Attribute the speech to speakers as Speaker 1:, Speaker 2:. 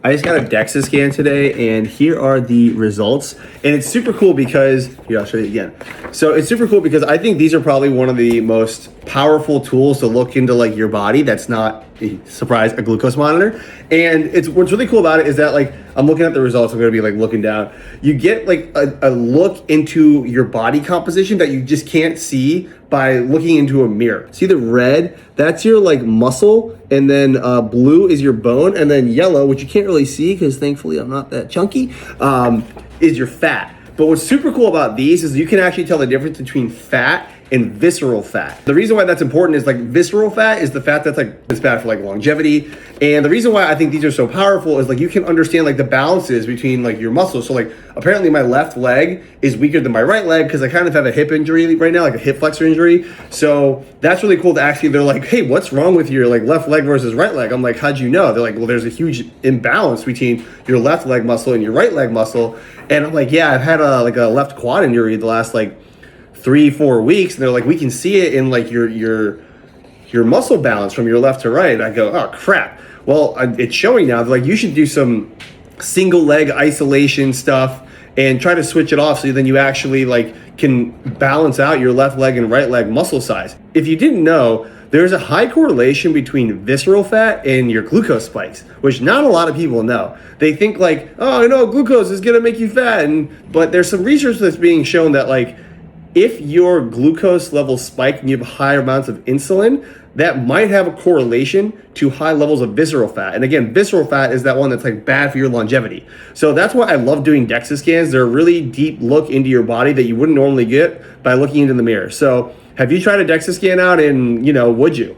Speaker 1: I just got a DEXA scan today, and here are the results. And it's super cool because, here, I'll show you again. So it's super cool because I think these are probably one of the most powerful tools to look into like your body that's not, surprise, a glucose monitor. And what's really cool about it is that like, I'm looking at the results, I'm gonna be like looking down. You get like a look into your body composition that you just can't see by looking into a mirror. See the red? That's your like muscle, and then blue is your bone, and then yellow, which you can't really see because thankfully I'm not that chunky, is your fat. But what's super cool about these is you can actually tell the difference between fat and visceral fat. The reason why that's important is like visceral fat is the fat that's like it's bad for like longevity. And the reason why I think these are so powerful is like you can understand like the balances between like your muscles. So like apparently my left leg is weaker than my right leg because I kind of have a hip injury right now, like a hip flexor injury. So that's really cool to actually, they're like, hey, what's wrong with your like left leg versus right leg? I'm like, how'd you know? They're like, well, there's a huge imbalance between your left leg muscle and your right leg muscle. And I'm like, yeah, I've had a left quad injury the last like 3-4 weeks, and they're like, we can see it in like your muscle balance from your left to right. I go, oh crap. Well, it's showing now. They're like, you should do some single leg isolation stuff and try to switch it off so then you actually like can balance out your left leg and right leg muscle size. If you didn't know, there's a high correlation between visceral fat and your glucose spikes, which not a lot of people know. They think like, oh, no, glucose is gonna make you fat, but there's some research that's being shown that like if your glucose levels spike and you have higher amounts of insulin, that might have a correlation to high levels of visceral fat. And again, visceral fat is that one that's like bad for your longevity. So that's why I love doing DEXA scans. They're a really deep look into your body that you wouldn't normally get by looking into the mirror. So have you tried a DEXA scan out, and would you?